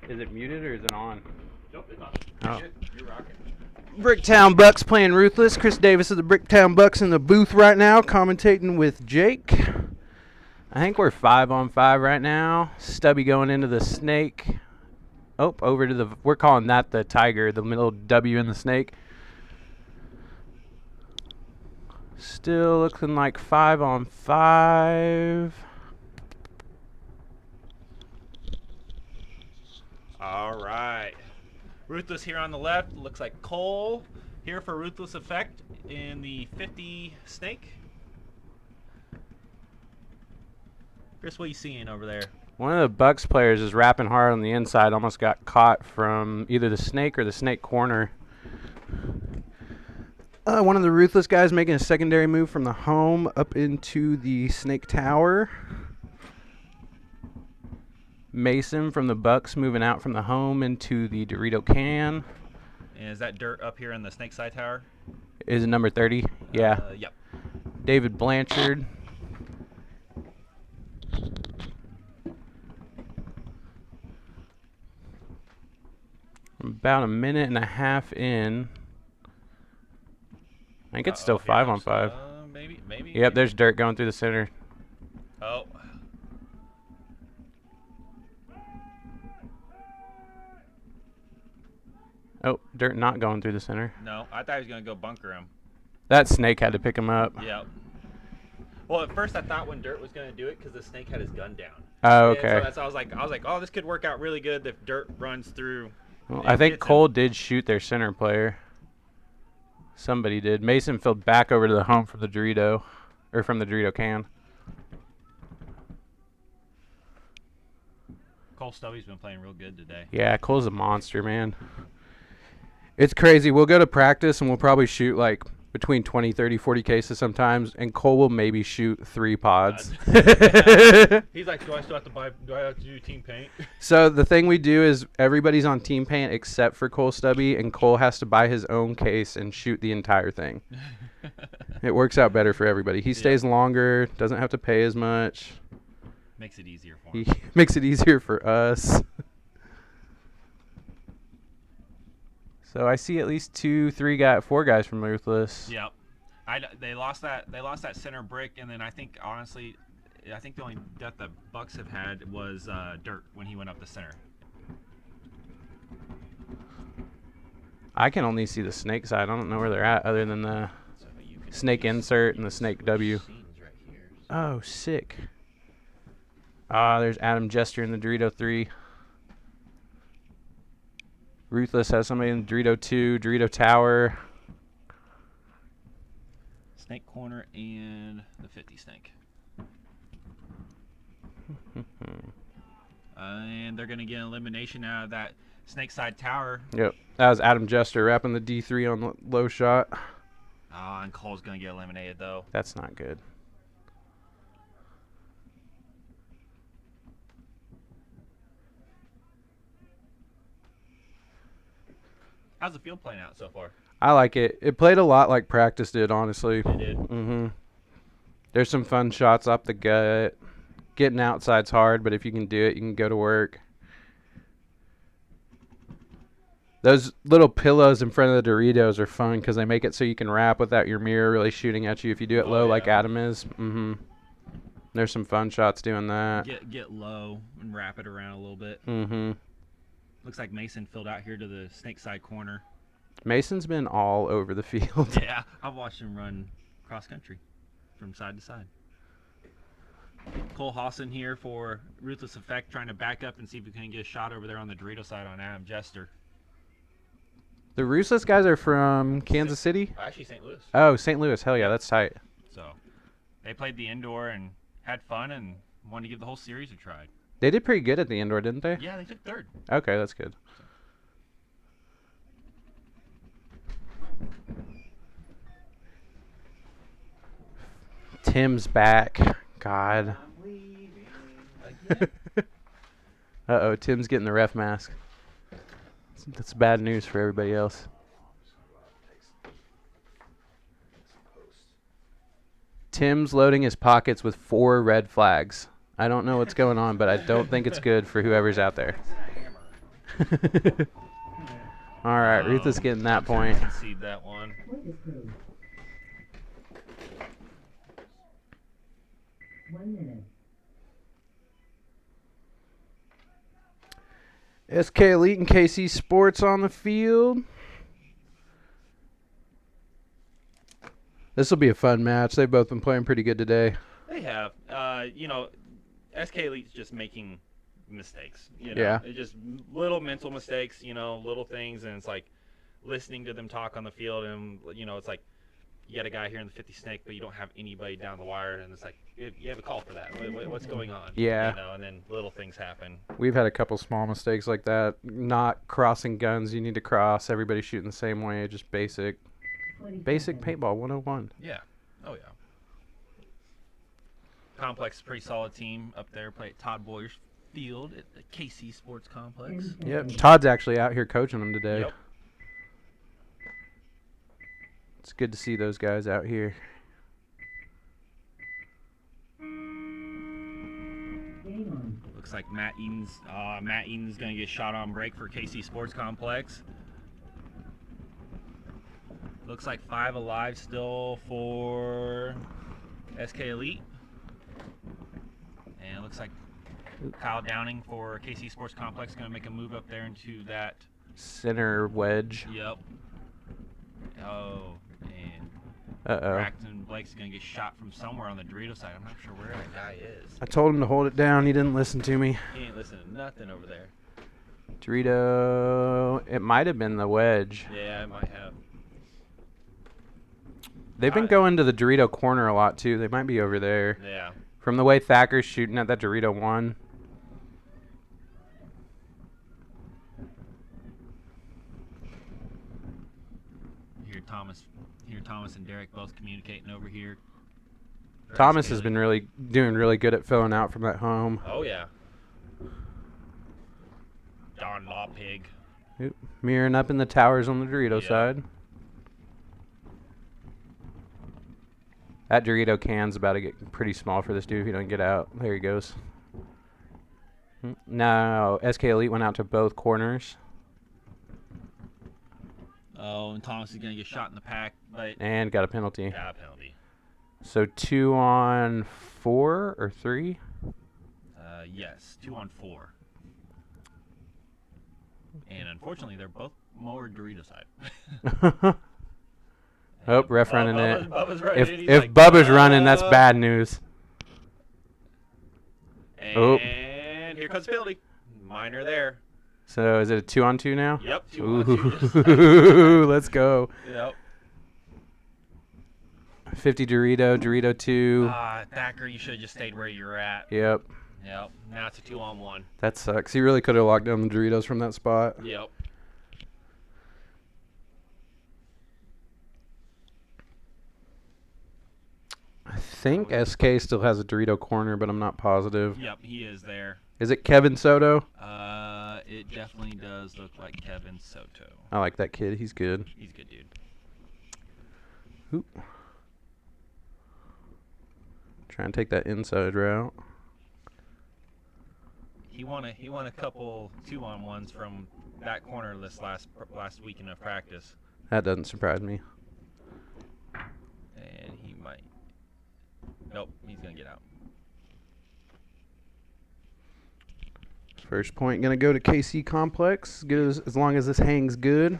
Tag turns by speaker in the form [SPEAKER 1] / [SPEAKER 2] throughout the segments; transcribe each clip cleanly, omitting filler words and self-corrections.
[SPEAKER 1] Is it muted or is it on?
[SPEAKER 2] Nope, it's on.
[SPEAKER 1] Oh.
[SPEAKER 2] You're rocking.
[SPEAKER 1] Bricktown Bucks playing Ruthless. Chris Davis of the Bricktown Bucks in the booth right now, commentating with Jake. I think we're 5-on-5 right now. Stubby going into the snake. Oh, over to the. We're calling that the tiger, the middle W in the snake. Still looking like 5-on-5.
[SPEAKER 2] All right. Ruthless here on the left. Looks like Cole here for Ruthless Effect in the 50 snake. Chris, what are you seeing over there?
[SPEAKER 1] One of the Bucks players is rapping hard on the inside. Almost got caught from either the snake or the snake corner. One of the Ruthless guys making a secondary move from the home up into the snake tower. Mason from the Bucks moving out from the home into the Dorito can.
[SPEAKER 2] And is that dirt up here in the snake side tower?
[SPEAKER 1] Is it number 30? Yeah.
[SPEAKER 2] Yep.
[SPEAKER 1] David Blanchard. About a minute and a half in. I think it's still 5-on-5.
[SPEAKER 2] Maybe.
[SPEAKER 1] Yep, there's dirt going through the center.
[SPEAKER 2] Oh.
[SPEAKER 1] Oh, dirt not going through the center.
[SPEAKER 2] No, I thought he was going to go bunker him.
[SPEAKER 1] That snake had to pick him up.
[SPEAKER 2] Yep. Well, at first I thought when Dirt was going to do it because the snake had his gun down.
[SPEAKER 1] Oh,
[SPEAKER 2] And
[SPEAKER 1] okay.
[SPEAKER 2] so that's I was like, oh, this could work out really good if Dirt runs through.
[SPEAKER 1] Well,
[SPEAKER 2] and
[SPEAKER 1] I think
[SPEAKER 2] gets him.
[SPEAKER 1] Cole did shoot their center player. Somebody did. Mason fell back over to the home from the Dorito, or from the Dorito can.
[SPEAKER 2] Cole Stubby's been playing real good today.
[SPEAKER 1] Yeah, Cole's a monster, man. It's crazy. We'll go to practice and we'll probably shoot like between 20, 30, 40 cases sometimes, and Cole will maybe shoot 3 pods.
[SPEAKER 2] He's like, do I have to do team paint?
[SPEAKER 1] So the thing we do is everybody's on team paint except for Cole Stubby, and Cole has to buy his own case and shoot the entire thing. It works out better for everybody. He stays longer, doesn't have to pay as much.
[SPEAKER 2] Makes it easier for him.
[SPEAKER 1] He makes it easier for us. So I see at least 4 guys from Ruthless.
[SPEAKER 2] Yep. They lost that center brick, and then I think honestly, the only death the Bucks have had was Dirt when he went up the center.
[SPEAKER 1] I can only see the snake side. I don't know where they're at other than the snake insert and the snake W. Oh, sick. There's Adam Jester in the Dorito 3. Ruthless has somebody in the Dorito 2, Dorito Tower.
[SPEAKER 2] Snake corner and the 50 snake. And they're going to get an elimination out of that snake side tower.
[SPEAKER 1] Yep. That was Adam Jester wrapping the D3 on the low shot.
[SPEAKER 2] And Cole's going to get eliminated, though.
[SPEAKER 1] That's not good.
[SPEAKER 2] How's the field playing out so far?
[SPEAKER 1] I like it. It played a lot like practice did, honestly.
[SPEAKER 2] It did.
[SPEAKER 1] Mm-hmm. There's some fun shots up the gut. Getting outside's hard, but if you can do it, you can go to work. Those little pillows in front of the Doritos are fun because they make it so you can wrap without your mirror really shooting at you if you do it low like Adam is. Mm-hmm. There's some fun shots doing that.
[SPEAKER 2] Get low and wrap it around a little bit.
[SPEAKER 1] Mm-hmm.
[SPEAKER 2] Looks like Mason filled out here to the snake side corner.
[SPEAKER 1] Mason's been all over the field.
[SPEAKER 2] Yeah, I've watched him run cross country from side to side. Cole Hawson here for Ruthless Effect, trying to back up and see if we can get a shot over there on the Dorito side on Adam Jester.
[SPEAKER 1] The Ruthless guys are from Kansas City?
[SPEAKER 2] Actually, St. Louis.
[SPEAKER 1] Oh, St. Louis. Hell yeah, that's tight.
[SPEAKER 2] So they played the indoor and had fun and wanted to give the whole series a try.
[SPEAKER 1] They did pretty good at the indoor, didn't they?
[SPEAKER 2] Yeah, they took third.
[SPEAKER 1] Okay, that's good. Tim's back. God. Uh-oh, Tim's getting the ref mask. That's bad news for everybody else. Tim's loading his pockets with 4 red flags. I don't know what's going on, but I don't think it's good for whoever's out there. All right, Ruthless getting that point.
[SPEAKER 2] Concede that one.
[SPEAKER 3] Point is code. 1 minute.
[SPEAKER 1] SK Elite and KC Sports on the field. This will be a fun match. They've both been playing pretty good today.
[SPEAKER 2] They have. SK Elite's just making mistakes.
[SPEAKER 1] Yeah.
[SPEAKER 2] It's just little mental mistakes, little things, and it's like listening to them talk on the field, and, it's like you got a guy here in the 50 snake, but you don't have anybody down the wire, and it's like you have a call for that. What's going on?
[SPEAKER 1] Yeah.
[SPEAKER 2] And then little things happen.
[SPEAKER 1] We've had a couple small mistakes like that. Not crossing guns you need to cross. Everybody shooting the same way. Just basic
[SPEAKER 3] 20
[SPEAKER 1] Basic
[SPEAKER 3] seconds.
[SPEAKER 1] paintball 101.
[SPEAKER 2] Yeah. Oh, yeah. Complex is a pretty solid team up there. Play at Todd Boyer's field at the KC Sports Complex.
[SPEAKER 3] 10
[SPEAKER 1] Yep.
[SPEAKER 3] seconds.
[SPEAKER 1] Todd's actually out here coaching them today.
[SPEAKER 2] Yep.
[SPEAKER 1] It's good to see those guys out here.
[SPEAKER 3] Game on.
[SPEAKER 2] Looks like Matt Eaton's going to get shot on break for KC Sports Complex. Looks like 5 alive still for SK Elite. And it looks like Kyle Downing for KC Sports Complex going to make a move up there into that.
[SPEAKER 1] Center wedge.
[SPEAKER 2] Yep. Oh, and
[SPEAKER 1] Uh-oh.
[SPEAKER 2] Braxton Blake's going to get shot from somewhere on the Dorito side. I'm not sure where that guy is.
[SPEAKER 1] I told him to hold it down. He didn't listen to me.
[SPEAKER 2] He ain't listening to nothing over there.
[SPEAKER 1] Dorito. It might have been the wedge.
[SPEAKER 2] Yeah, I might have.
[SPEAKER 1] They've been going to the Dorito corner a lot, too. They might be over there.
[SPEAKER 2] Yeah.
[SPEAKER 1] From the way Thacker's shooting at that Dorito one.
[SPEAKER 2] Hear Thomas and Derek both communicating over here.
[SPEAKER 1] Thomas has been doing really good at filling out from that home.
[SPEAKER 2] Oh, yeah. Darn law pig.
[SPEAKER 1] Oop, mirroring up in the towers on the Dorito
[SPEAKER 2] Yeah.
[SPEAKER 1] side. That Dorito can's about to get pretty small for this dude if he doesn't get out. There he goes. No, SK Elite went out to both corners.
[SPEAKER 2] Oh, and Thomas is going to get shot in the pack, but
[SPEAKER 1] And got a penalty.
[SPEAKER 2] got a penalty.
[SPEAKER 1] So 2 on 4 or 3?
[SPEAKER 2] Yes, 2 on 4. And unfortunately, they're both more Dorito side.
[SPEAKER 1] Oh, ref running it.
[SPEAKER 2] Bubba's running
[SPEAKER 1] If
[SPEAKER 2] it. He's
[SPEAKER 1] if
[SPEAKER 2] like,
[SPEAKER 1] Bubba's running, that's bad news.
[SPEAKER 2] And
[SPEAKER 1] Oh.
[SPEAKER 2] here comes the penalty. Minor there.
[SPEAKER 1] So is it a 2 on 2 now?
[SPEAKER 2] Yep, 2 on 2. just like
[SPEAKER 1] Ooh, let's go.
[SPEAKER 2] Yep.
[SPEAKER 1] 50 Dorito 2.
[SPEAKER 2] Thacker, you should have just stayed where you're at.
[SPEAKER 1] Yep.
[SPEAKER 2] Yep. Now it's a 2 on 1.
[SPEAKER 1] That sucks. He really could have locked down the Doritos from that spot.
[SPEAKER 2] Yep.
[SPEAKER 1] I think SK still has a Dorito corner, but I'm not positive.
[SPEAKER 2] Yep, he is there.
[SPEAKER 1] Is it Kevin Soto?
[SPEAKER 2] It definitely does look like Kevin Soto.
[SPEAKER 1] I like that kid. He's good.
[SPEAKER 2] He's a good dude.
[SPEAKER 1] Oop. Trying to take that inside route.
[SPEAKER 2] He won a couple 2-on-1s from that corner this last weekend of practice,
[SPEAKER 1] That doesn't surprise me.
[SPEAKER 2] and he might. Nope, he's gonna get out.
[SPEAKER 1] First point going to go to KC Complex. Good as long as this hangs good.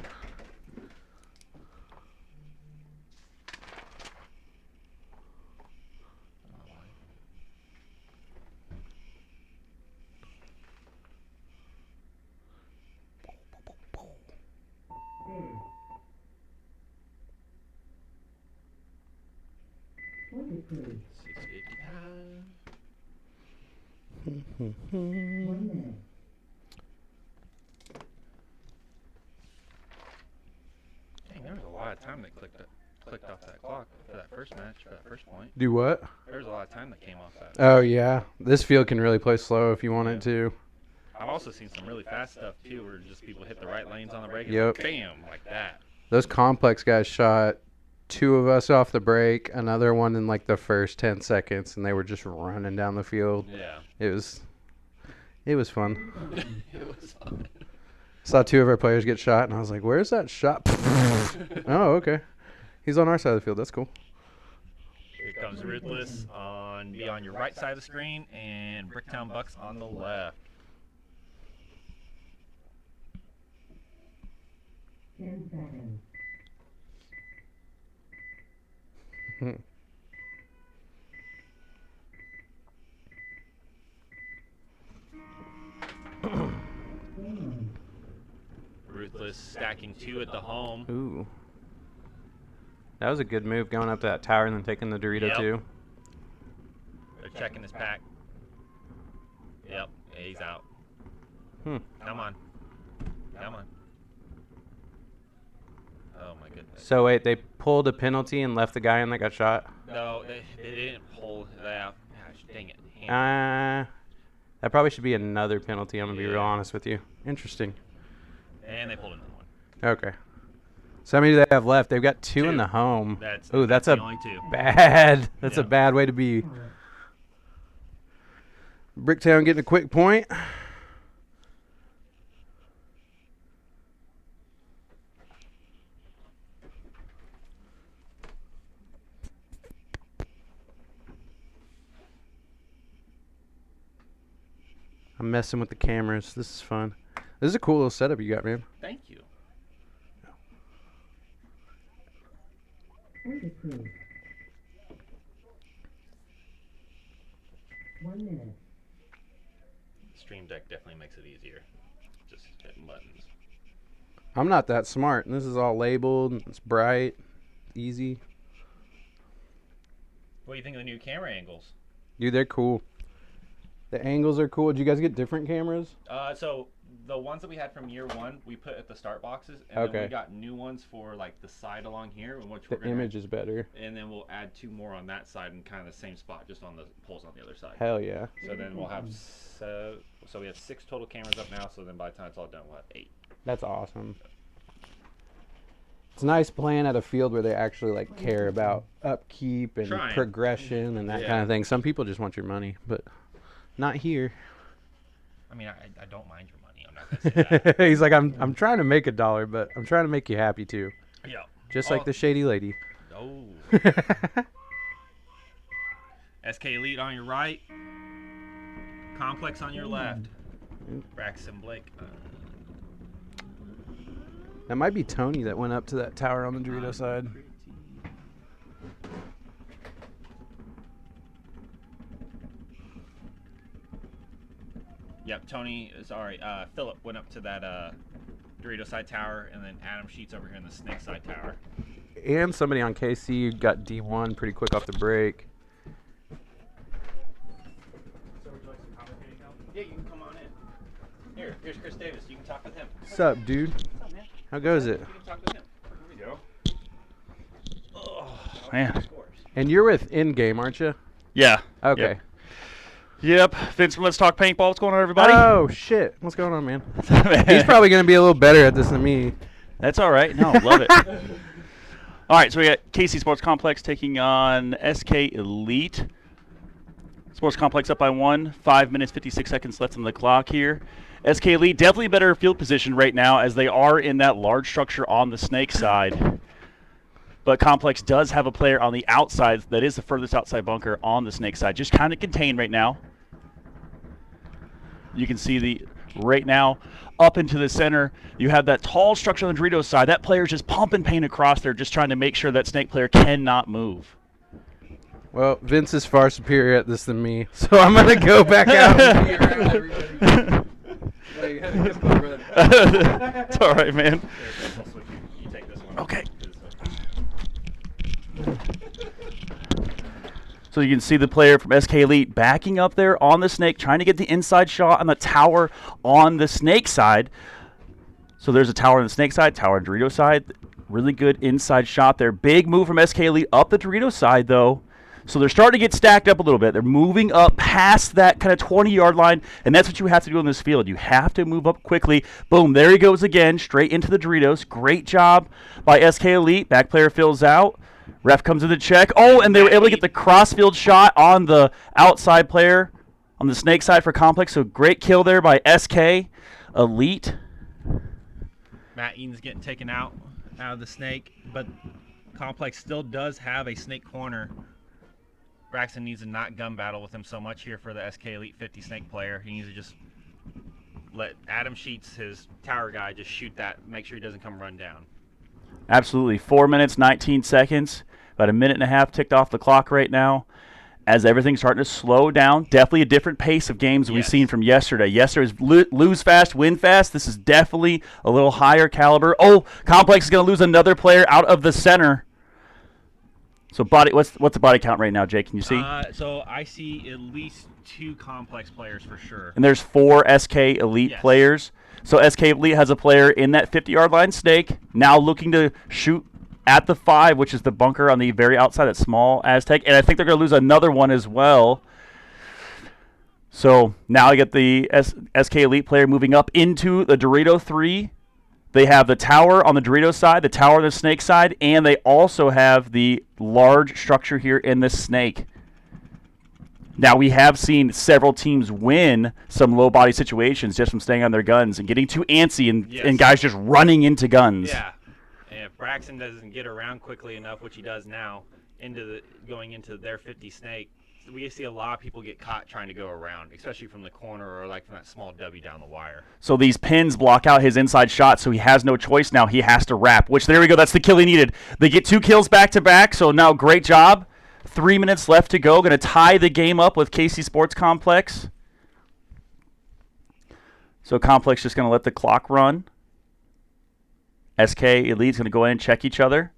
[SPEAKER 3] There. Point is code.
[SPEAKER 2] 6:55.
[SPEAKER 3] 1 minute.
[SPEAKER 2] Dang, there was a lot of time that clicked off that clock for that first match, for that first point.
[SPEAKER 1] Do what?
[SPEAKER 2] There was a lot of time that came off that.
[SPEAKER 1] Oh, yeah. This field can really play slow if you want it to.
[SPEAKER 2] I've also seen some really fast stuff too, where just people hit the right lanes on the break and
[SPEAKER 1] Yep.
[SPEAKER 2] bam, like that.
[SPEAKER 1] Those Complex guys shot 2 of us off the break, another one in like the first 10 seconds, and they were just running down the field.
[SPEAKER 2] Yeah.
[SPEAKER 1] It was fun.
[SPEAKER 2] It was fun.
[SPEAKER 1] Saw 2 of our players get shot, and I was like, "Where's that shot?" Oh, okay. He's on our side of the field. That's cool.
[SPEAKER 2] Here comes Ruthless be on your right side of the screen, and Bricktown Bucks on the left.
[SPEAKER 3] 10 seconds. Game
[SPEAKER 2] Ruthless stacking 2 at the home.
[SPEAKER 1] Ooh. That was a good move, going up to that tower and then taking the Dorito
[SPEAKER 2] Yep.
[SPEAKER 1] too.
[SPEAKER 2] They're checking his pack. Yep, he's out.
[SPEAKER 1] Hmm.
[SPEAKER 2] Come on. Come on. Oh my goodness.
[SPEAKER 1] So wait, they pulled a penalty and left the guy in that got shot?
[SPEAKER 2] No, they didn't pull that out. Gosh, dang it.
[SPEAKER 1] That probably should be another penalty, I'm going to be real
[SPEAKER 2] Yeah.
[SPEAKER 1] honest with you. Interesting.
[SPEAKER 2] And they pulled another one.
[SPEAKER 1] Okay. So how many do they have left? They've got 2 in
[SPEAKER 2] 2.
[SPEAKER 1] the home.
[SPEAKER 2] Ooh,
[SPEAKER 1] That's
[SPEAKER 2] the
[SPEAKER 1] a
[SPEAKER 2] only 2.
[SPEAKER 1] bad. That's a
[SPEAKER 2] Yeah.
[SPEAKER 1] bad way to be.
[SPEAKER 3] Power.
[SPEAKER 1] Bricktown getting a quick point. I'm messing with the cameras. This is fun. This is a cool little setup you got, man.
[SPEAKER 2] Thank you.
[SPEAKER 3] Point approved. 1 minute.
[SPEAKER 2] Stream Deck definitely makes it easier. Just hitting buttons.
[SPEAKER 1] I'm not that smart. And this is all labeled. And it's bright, easy.
[SPEAKER 2] What do you think of the new camera angles?
[SPEAKER 1] Dude, they're cool. The angles are cool. Did you guys get different cameras?
[SPEAKER 2] So the ones that we had from year 1, we put at the start boxes, and then
[SPEAKER 1] Okay.
[SPEAKER 2] we got new ones for like the side along here, which
[SPEAKER 1] The
[SPEAKER 2] we're gonna
[SPEAKER 1] image is better.
[SPEAKER 2] and then we'll add 2 more on that side and kind of the same spot, just on the poles on the other side.
[SPEAKER 1] Hell yeah.
[SPEAKER 2] So then we'll have so we have 6 total cameras up now. So then by the time it's all done, we'll have 8.
[SPEAKER 1] That's awesome. It's nice playing at a field where they actually like care about upkeep and
[SPEAKER 2] Trying.
[SPEAKER 1] progression and that
[SPEAKER 2] Yeah.
[SPEAKER 1] kind of thing. Some people just want your money, but not here.
[SPEAKER 2] I mean, I don't mind your money. I'm not gonna say that.
[SPEAKER 1] He's like, I'm trying to make $1, but I'm trying to make you happy too.
[SPEAKER 2] Yeah.
[SPEAKER 1] Just like the shady lady.
[SPEAKER 2] Oh. SK Elite on your right. Complex on your left. Braxton Blake.
[SPEAKER 1] That might be Tony that went up to that tower on the Dorito side.
[SPEAKER 2] Yep, Tony, sorry, Philip went up to that Dorito side tower, and then Adam Sheets over here in the Snake side tower.
[SPEAKER 1] And somebody on KC got D1 pretty quick off the break.
[SPEAKER 2] So would you like some commentating help? Yeah, you can come on in. Here's Chris Davis. You can talk with him.
[SPEAKER 1] What's up, dude?
[SPEAKER 2] What's up, man?
[SPEAKER 1] How goes it?
[SPEAKER 2] You can talk with him. Here we go. Oh,
[SPEAKER 4] Man.
[SPEAKER 2] scores.
[SPEAKER 1] And you're with In-Game, aren't you?
[SPEAKER 4] Yeah.
[SPEAKER 1] Okay.
[SPEAKER 4] Yep. Vince from Let's Talk Paintball. What's going on, everybody?
[SPEAKER 1] Oh, shit. What's going on, man? He's probably going to be a little better at this than me.
[SPEAKER 4] That's all right. No, love it. All right, so we got KC Sports Complex taking on SK Elite. Sports Complex up by 1. 5 minutes, 56 seconds left on the clock here. SK Elite definitely better field position right now as they are in that large structure on the Snake side. But Complex does have a player on the outside that is the furthest outside bunker on the Snake side. Just kind of contained right now. You can see the right now up into the center. You have that tall structure on the Doritos side. That player's just pumping paint across there, just trying to make sure that Snake player cannot move.
[SPEAKER 1] Well, Vince is far superior at this than me, so I'm going to go back out and be around everybody.
[SPEAKER 4] It's all right, man.
[SPEAKER 2] I'll switch you. You take this one.
[SPEAKER 4] Okay. So you can see the player from SK Elite backing up there on the Snake, trying to get the inside shot on the tower on the Snake side. So there's a tower on the Snake side, tower on Dorito side. Really good inside shot there. Big move from SK Elite up the Dorito side, though. So they're starting to get stacked up a little bit. They're moving up past that kind of 20-yard line, and that's what you have to do in this field. You have to move up quickly. Boom, there he goes again, straight into the Doritos. Great job by SK Elite. Back player fills out. Ref comes in to check. Oh, and they were able to get the crossfield shot on the outside player on the Snake side for Complex. So great kill there by SK Elite.
[SPEAKER 2] Matt Eaton's getting taken out of the snake, but Complex still does have a snake corner. Braxton needs to not gun battle with him so much here for the SK Elite 50 snake player. He needs to just let Adam Sheets, his tower guy, just shoot that, make sure he doesn't come run down.
[SPEAKER 4] Absolutely. 4 minutes, 19 seconds. About a minute and a half ticked off the clock right now as everything's starting to slow down. Definitely a different pace of games we've seen from yesterday. Yesterday's lose fast, win fast. This is definitely a little higher caliber. Oh, Complex is going to lose another player out of the center. So what's the body count right now, Jake? Can you see?
[SPEAKER 2] So I see at least 2 Complex players for sure.
[SPEAKER 4] And there's 4 SK Elite players. So SK Elite has a player in that 50-yard line snake, now looking to shoot at the 5, which is the bunker on the very outside, that small Aztec. And I think they're going to lose another one as well. So now I get the SK Elite player moving up into the Dorito 3. They have the tower on the Dorito side, the tower on the snake side, and they also have the large structure here in the snake. Now, we have seen several teams win some low-body situations just from staying on their guns and getting too antsy and guys just running into guns.
[SPEAKER 2] Yeah. And if Braxton doesn't get around quickly enough, which he does now, going into their 50 snake, we see a lot of people get caught trying to go around, especially from the corner or like from that small W down the wire.
[SPEAKER 4] So these pins block out his inside shot, so he has no choice now. He has to wrap, which there we go. That's the kill he needed. They get 2 kills back-to-back, so now great job. 3 minutes left to go. Going to tie the game up with KC Sports Complex. So Complex just going to let the clock run. SK Elite's going to go in and check each other.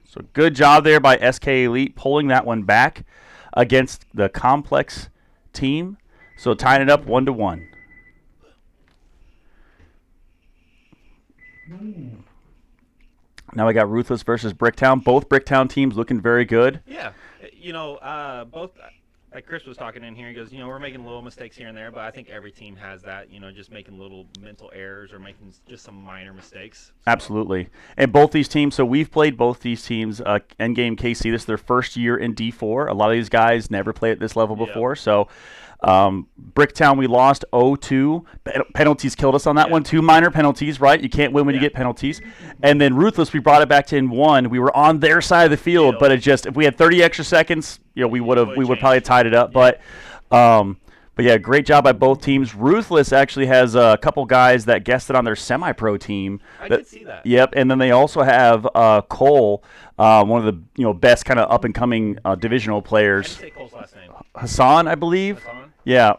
[SPEAKER 4] So good job there by SK Elite pulling that one back against the Complex team. So tying it up 1-1.
[SPEAKER 3] 1 minute.
[SPEAKER 4] Now we got Ruthless versus Bricktown. Both Bricktown teams looking very good.
[SPEAKER 2] Yeah. Both, like Chris was talking in here, he goes, we're making little mistakes here and there, but I think every team has that, just making little mental errors or making just some minor mistakes. So.
[SPEAKER 4] Absolutely. And both these teams, so we've played both these teams, Endgame KC, this is their first year in D4. A lot of these guys never played at this level before, so Bricktown, we lost 0-2. Penalties killed us on that one. 2 minor penalties, right? You can't win when you get penalties. And then Ruthless, we brought it back to 1. We were on their side of the field, but if we had 30 extra seconds, we would probably tied it up. But yeah, great job by both teams. Ruthless actually has a couple guys that guested on their semi-pro team.
[SPEAKER 2] I did see that.
[SPEAKER 4] Yep, and then they also have Cole, one of the best kind of up-and-coming divisional players.
[SPEAKER 2] I didn't say Cole's last name.
[SPEAKER 4] Hassan, I believe.
[SPEAKER 2] Hassan?
[SPEAKER 4] Yeah,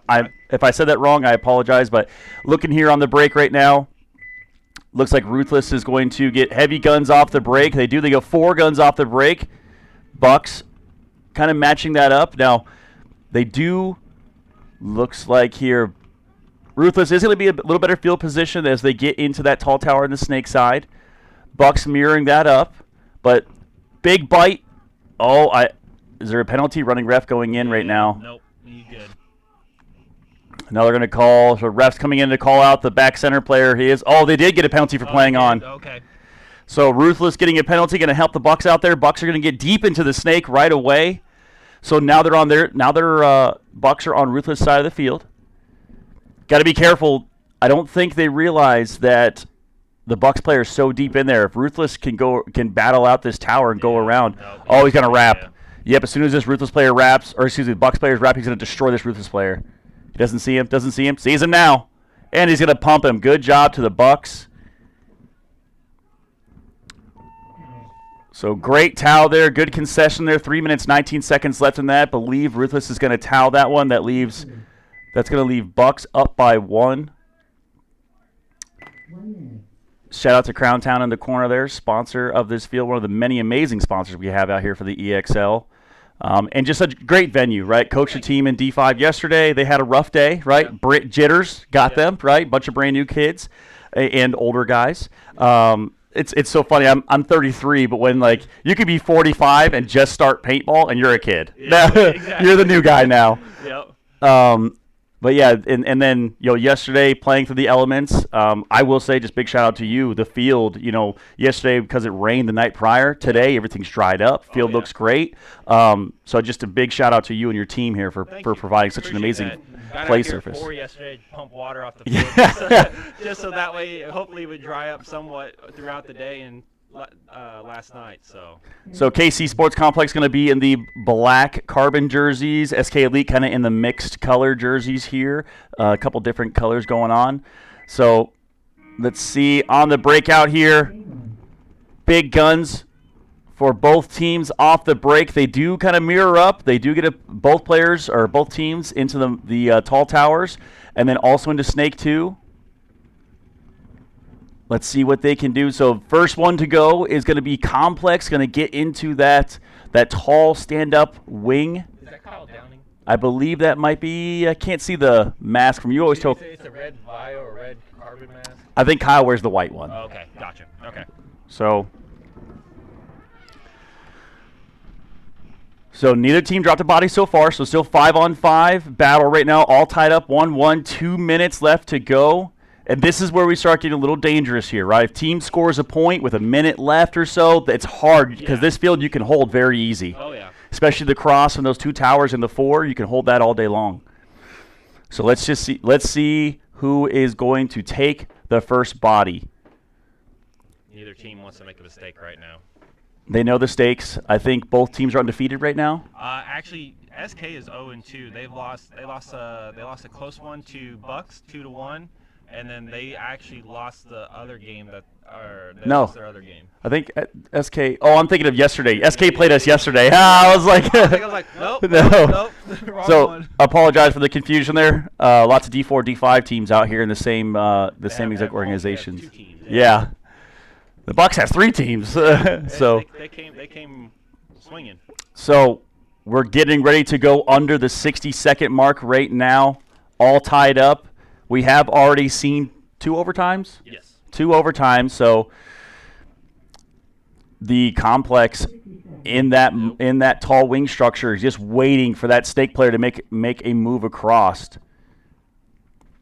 [SPEAKER 4] if I said that wrong, I apologize. But looking here on the break right now, looks like Ruthless is going to get heavy guns off the break. They go 4 guns off the break. Bucks kind of matching that up. Now, they do, looks like here, Ruthless is going to be a little better field position as they get into that tall tower on the snake side. Bucks mirroring that up. But big bite. Is there a penalty? Running ref going in right now.
[SPEAKER 2] Nope. He's good.
[SPEAKER 4] Now they're going to call. So refs coming in to call out the back center player. They did get a penalty for playing on.
[SPEAKER 2] Okay.
[SPEAKER 4] So Ruthless getting a penalty, going to help the Bucks out there. Bucks are going to get deep into the snake right away. So now they're on their Bucks are on Ruthless side of the field. Got to be careful. I don't think they realize that the Bucks player is so deep in there. If Ruthless can battle out this tower and go around, he's going to wrap.
[SPEAKER 2] Yeah.
[SPEAKER 4] Yep, as soon as this Ruthless player wraps, the Bucks player's wrap, he's going to destroy this Ruthless player. He doesn't see him, sees him now, and he's going to pump him. Good job to the Bucks. So great towel there, good concession there. 3 minutes, 19 seconds left in that. Believe Ruthless is going to towel that one. That's going to leave Bucks up by 1.
[SPEAKER 3] 1 minute.
[SPEAKER 4] Shout out to Crown Town in the corner there, sponsor of this field, one of the many amazing sponsors we have out here for the EXL. And just a great venue, right? Coached the team in D5 yesterday. They had a rough day, right?
[SPEAKER 2] Yeah.
[SPEAKER 4] Jitters got them, right? Bunch of brand new kids and older guys. It's so funny. I'm 33, but when you could be 45 and just start paintball and you're a kid.
[SPEAKER 2] Yeah, exactly.
[SPEAKER 4] You're the new guy now.
[SPEAKER 2] Yep.
[SPEAKER 4] But yeah, and then yesterday playing through the elements, I will say just big shout out to you, the field. Yesterday because it rained the night prior. Today everything's dried up. Field looks great. So just a big shout out to you and your team here for providing such an amazing play surface.
[SPEAKER 2] Got out here yesterday to pump water off the field, just so that way hopefully it would dry up somewhat throughout the day and last night. So
[SPEAKER 4] KC Sports Complex going to be in the black carbon jerseys. SK Elite kind of in the mixed color jerseys here. A couple different colors going on. So let's see on the breakout here. Big guns for both teams off the break. They do kind of mirror up. They do get both players or both teams into the tall towers and then also into Snake 2. Let's see what they can do. So first one to go is going to be Complex, going to get into that tall stand-up wing.
[SPEAKER 2] Is that Kyle Downing?
[SPEAKER 4] I believe that might be. I can't see the mask from you. Always told.
[SPEAKER 2] It's a red Vio or red carbon mask.
[SPEAKER 4] I think Kyle wears the white one.
[SPEAKER 2] Oh, okay, gotcha. Okay.
[SPEAKER 4] So neither team dropped a body so far. So still 5-on-5 battle right now. All tied up 1-1. 2 minutes left to go. And this is where we start getting a little dangerous here, right? If team scores a point with a minute left or so, it's hard because this field you can hold very easy.
[SPEAKER 2] Oh, yeah.
[SPEAKER 4] Especially the cross and those 2 towers and the 4, you can hold that all day long. So let's see who is going to take the first body.
[SPEAKER 2] Neither team wants to make a mistake right now.
[SPEAKER 4] They know the stakes. I think both teams are undefeated right now.
[SPEAKER 2] Actually, SK is 0-2. They lost a close one to Bucks 2-1. And then they actually lost the other game lost their other game.
[SPEAKER 4] I think SK. Oh, I'm thinking of yesterday. SK played us yesterday. I was like,
[SPEAKER 2] nope.
[SPEAKER 4] No.
[SPEAKER 2] Wrong
[SPEAKER 4] So
[SPEAKER 2] one.
[SPEAKER 4] apologize for the confusion there. Lots of D4, D5 teams out here in the same exact organizations.
[SPEAKER 2] 2 teams.
[SPEAKER 4] Yeah. The Bucks has 3 teams. So
[SPEAKER 2] they came swinging.
[SPEAKER 4] So we're getting ready to go under the 60-second mark right now. All tied up. We have already seen 2 overtimes?
[SPEAKER 2] Yes.
[SPEAKER 4] 2 overtimes, so the Complex in that tall wing structure is just waiting for that Snake player to make a move across.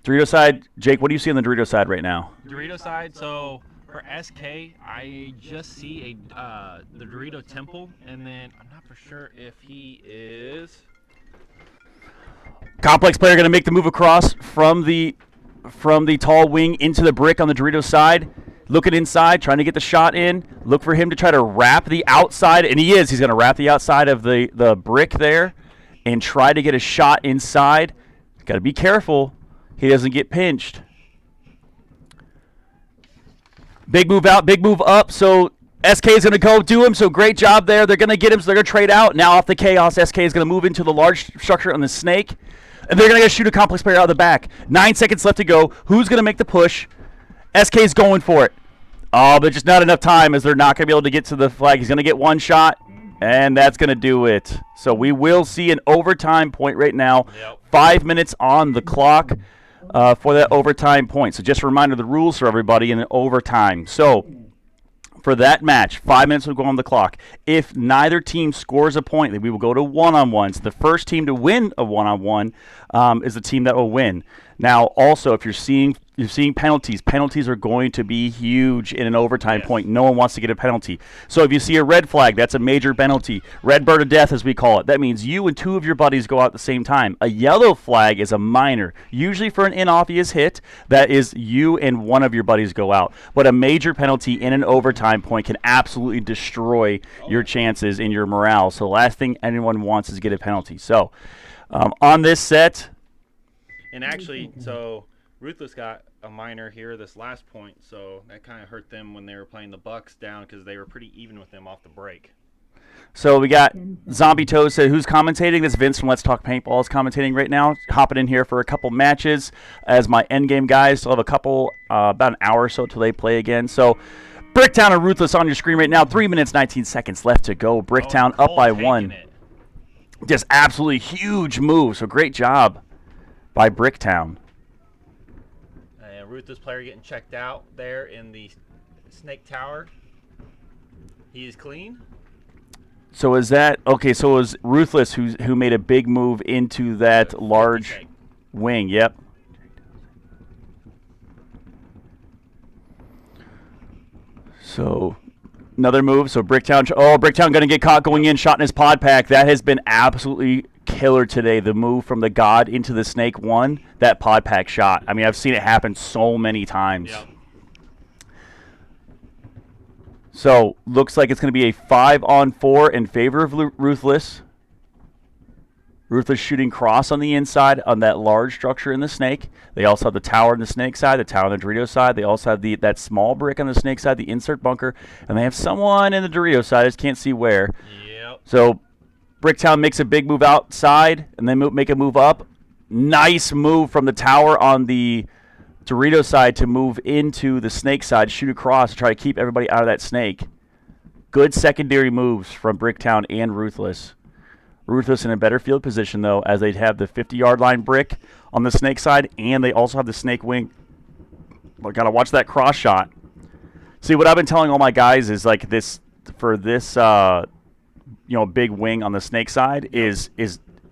[SPEAKER 4] Dorito side, Jake, what do you see on the Dorito side right now?
[SPEAKER 2] Dorito side, so for SK, I just see the Dorito Temple, and then I'm not for sure if he is...
[SPEAKER 4] Complex player going to make the move across from the tall wing into the brick on the Dorito side. Looking inside, trying to get the shot in. Look for him to try to wrap the outside, and he is. He's going to wrap the outside of the brick there and try to get a shot inside. Got to be careful he doesn't get pinched. Big move out, big move up. So SK is going to go do him, so great job there. They're going to get him, so they're going to trade out. Now off the Chaos, SK is going to move into the large structure on the Snake. And they're going to shoot a Complex player out of the back. 9 seconds left to go. Who's going to make the push? SK's going for it. Oh, but just not enough time as they're not going to be able to get to the flag. He's going to get 1 shot, and that's going to do it. So we will see an overtime point right now.
[SPEAKER 2] Yep.
[SPEAKER 4] 5 minutes on the clock for that overtime point. So just a reminder of the rules for everybody in an overtime. So for that match, 5 minutes will go on the clock. If neither team scores a point, then we will go to one-on-ones. The first team to win a one-on-one is the team that will win. Now, also, if you're seeing penalties, penalties are going to be huge in an overtime point. No one wants to get a penalty. So if you see a red flag, that's a major penalty. Red bird of death, as we call it. That means you and 2 of your buddies go out at the same time. A yellow flag is a minor, usually for an inobvious hit. That is you and 1 of your buddies go out. But a major penalty in an overtime point can absolutely destroy your chances and your morale. So the last thing anyone wants is to get a penalty. So on this set...
[SPEAKER 2] And actually, so Ruthless got a minor here this last point, so that kind of hurt them when they were playing the Bucks down because they were pretty even with them off the break.
[SPEAKER 4] So we got Zombie Toes said, who's commentating? This Vince from Let's Talk Paintball is commentating right now. Hopping in here for a couple matches as my endgame guys. Still have a couple, about an hour or so till they play again. So Bricktown and Ruthless on your screen right now. 3 minutes, 19 seconds left to go. Bricktown up by 1. Just absolutely huge move. So great job by Bricktown.
[SPEAKER 2] And Ruthless player getting checked out there in the Snake Tower. He is clean.
[SPEAKER 4] So is that okay? So it was Ruthless who made a big move into that large. Wing, yep. So another move. So Bricktown. Oh, Bricktown going to get caught going in, shot in his pod pack. That has been absolutely killer today. The move from the God into the Snake 1, that pod pack shot. I mean, I've seen it happen so many times.
[SPEAKER 2] Yep.
[SPEAKER 4] So looks like it's going to be a 5-on-4 in favor of Ruthless. Ruthless shooting cross on the inside on that large structure in the Snake. They also have the tower on the Snake side, the tower on the Dorito side. They also have that small brick on the Snake side, the insert bunker. And they have someone in the Dorito side. I just can't see where.
[SPEAKER 2] Yep.
[SPEAKER 4] So Bricktown makes a big move outside and then make a move up. Nice move from the tower on the Dorito side to move into the Snake side, shoot across to try to keep everybody out of that Snake. Good secondary moves from Bricktown and Ruthless. Ruthless in a better field position, though, as they have the 50-yard line brick on the Snake side, and they also have the Snake wing. But got to watch that cross shot. See, what I've been telling all my guys is, like, this big wing on the Snake side is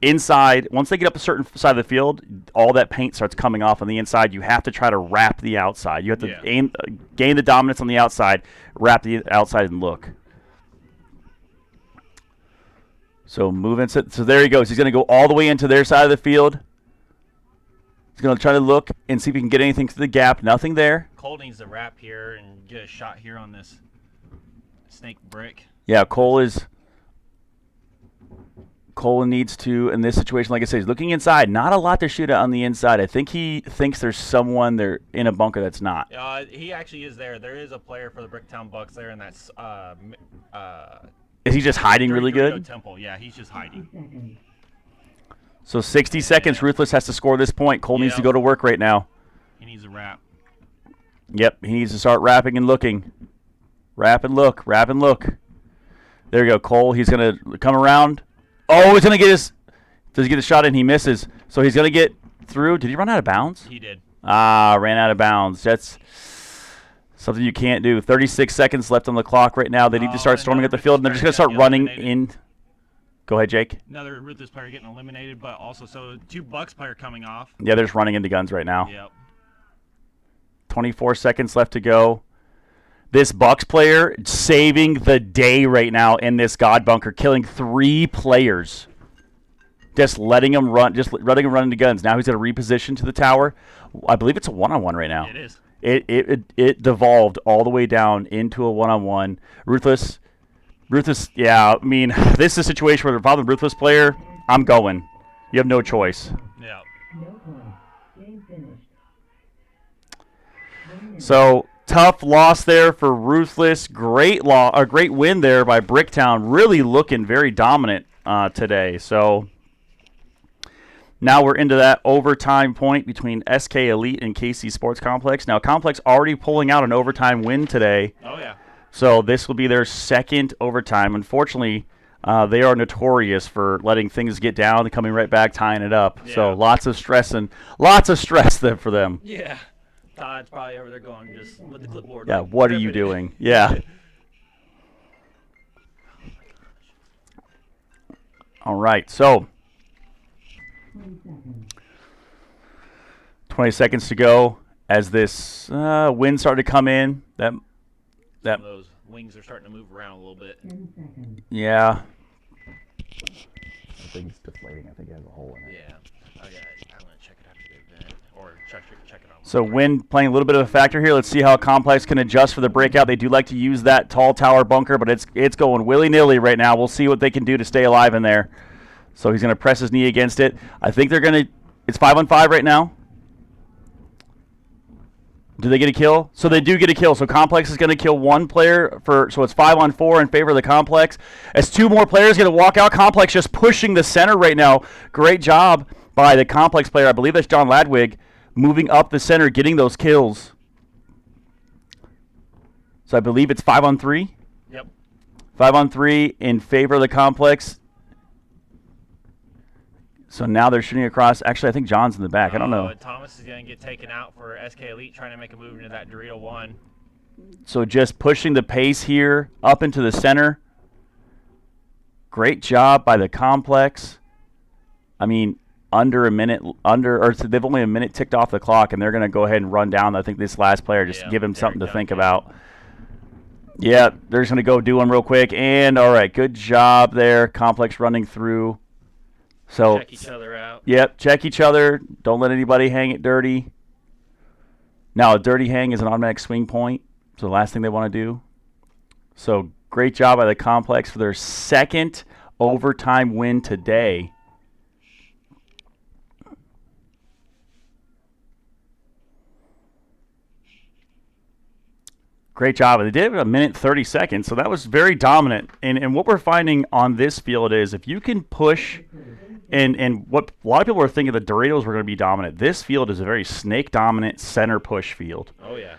[SPEAKER 4] inside. Once they get up a certain side of the field, all that paint starts coming off on the inside. You have to try to wrap the outside. You have to gain the dominance on the outside, wrap the outside, and look. So moving, so there he goes. He's going to go all the way into their side of the field. He's going to try to look and see if he can get anything through the gap. Nothing there.
[SPEAKER 2] Cole needs to wrap here and get a shot here on this Snake brick.
[SPEAKER 4] Yeah, Cole needs to, in this situation, like I said, he's looking inside. Not a lot to shoot at on the inside. I think he thinks there's someone there in a bunker that's not.
[SPEAKER 2] He actually is there. There is a player for the Bricktown Bucks there, and that's
[SPEAKER 4] Is he just hiding really good?
[SPEAKER 2] Temple. Yeah, he's just hiding.
[SPEAKER 4] So 60 seconds. Ruthless has to score this point. Cole needs to go to work right now.
[SPEAKER 2] He needs a wrap.
[SPEAKER 4] Yep, he needs to start wrapping and looking. Wrap and look. Wrap and look. There you go, Cole. He's going to come around. Oh, he's going to get his... Does he get a shot in? He misses. So he's going to get through. Did he run out of bounds?
[SPEAKER 2] He did.
[SPEAKER 4] Ran out of bounds. That's something you can't do. 36 seconds left on the clock right now. They need to start storming at the field, and they're just going to start running in. Go ahead, Jake.
[SPEAKER 2] Another Ruthless player getting eliminated, but also so 2 Bucks player coming off.
[SPEAKER 4] Yeah, they're just running into guns right now.
[SPEAKER 2] Yep.
[SPEAKER 4] 24 seconds left to go. This Bucks player saving the day right now in this God bunker, killing 3 players. Just letting him run into guns. Now he's going to reposition to the tower. I believe it's a one-on-one right now.
[SPEAKER 2] It is.
[SPEAKER 4] It devolved all the way down into a one-on-one. Ruthless, yeah, I mean, this is a situation where if I'm the Ruthless player, I'm going. You have no choice.
[SPEAKER 2] Yeah.
[SPEAKER 3] No point. Game finished.
[SPEAKER 4] So tough loss there for Ruthless. Great win there by Bricktown. Really looking very dominant today. So now we're into that overtime point between SK Elite and KC Sports Complex. Now Complex already pulling out an overtime win today.
[SPEAKER 2] Oh yeah.
[SPEAKER 4] So this will be their second overtime. Unfortunately, they are notorious for letting things get down and coming right back, tying it up.
[SPEAKER 2] Yeah.
[SPEAKER 4] So lots of stress there for them.
[SPEAKER 2] Yeah. Todd's probably over there going just with the clipboard.
[SPEAKER 4] Yeah,
[SPEAKER 2] like,
[SPEAKER 4] what are you
[SPEAKER 2] ripping it.
[SPEAKER 4] doing? Yeah. All right, so
[SPEAKER 3] 20 seconds.
[SPEAKER 4] 20 seconds to go as this wind started to come in.
[SPEAKER 2] Some of those wings are starting to move around a little bit.
[SPEAKER 3] 10 seconds.
[SPEAKER 4] Yeah. I think it's deflating. I think it has a hole in it.
[SPEAKER 2] Yeah. I'm gonna check it after the event, or check it on.
[SPEAKER 4] So wind playing a little bit of a factor here. Let's see how Complex can adjust for the breakout. They do like to use that tall tower bunker, but it's going willy-nilly right now. We'll see what they can do to stay alive in there. So he's going to press his knee against it. I think they're going to – it's 5-on-5 right now. Do they get a kill? So they do get a kill. So Complex is going to kill one player so it's 5-on-4 in favor of the Complex. As 2 more players going to walk out, Complex just pushing the center right now. Great job by the Complex player. I believe that's John Ladwig moving up the center, getting those kills. So I believe it's 5-on-3.
[SPEAKER 2] Yep.
[SPEAKER 4] 5-on-3 in favor of the Complex. So now they're shooting across. Actually, I think John's in the back. I don't know.
[SPEAKER 2] Thomas is going to get taken out for SK Elite trying to make a move into that Dorito 1.
[SPEAKER 4] So just pushing the pace here up into the center. Great job by the Complex. I mean, they've only a minute ticked off the clock, and they're going to go ahead and run down. I think this last player, just give him something to think about. Yeah, they're just going to go do one real quick. And, all right, good job there. Complex running through. So
[SPEAKER 2] Check each other out.
[SPEAKER 4] Yep, check each other. Don't let anybody hang it dirty. Now, a dirty hang is an automatic swing point. So the last thing they want to do. So great job by the Complex for their second overtime win today. Great job. They did it in a minute 30 seconds, so that was very dominant. And what we're finding on this field is if you can push, and what a lot of people were thinking the Doritos were going to be dominant. This field is a very snake-dominant center push field.
[SPEAKER 2] Oh, yeah.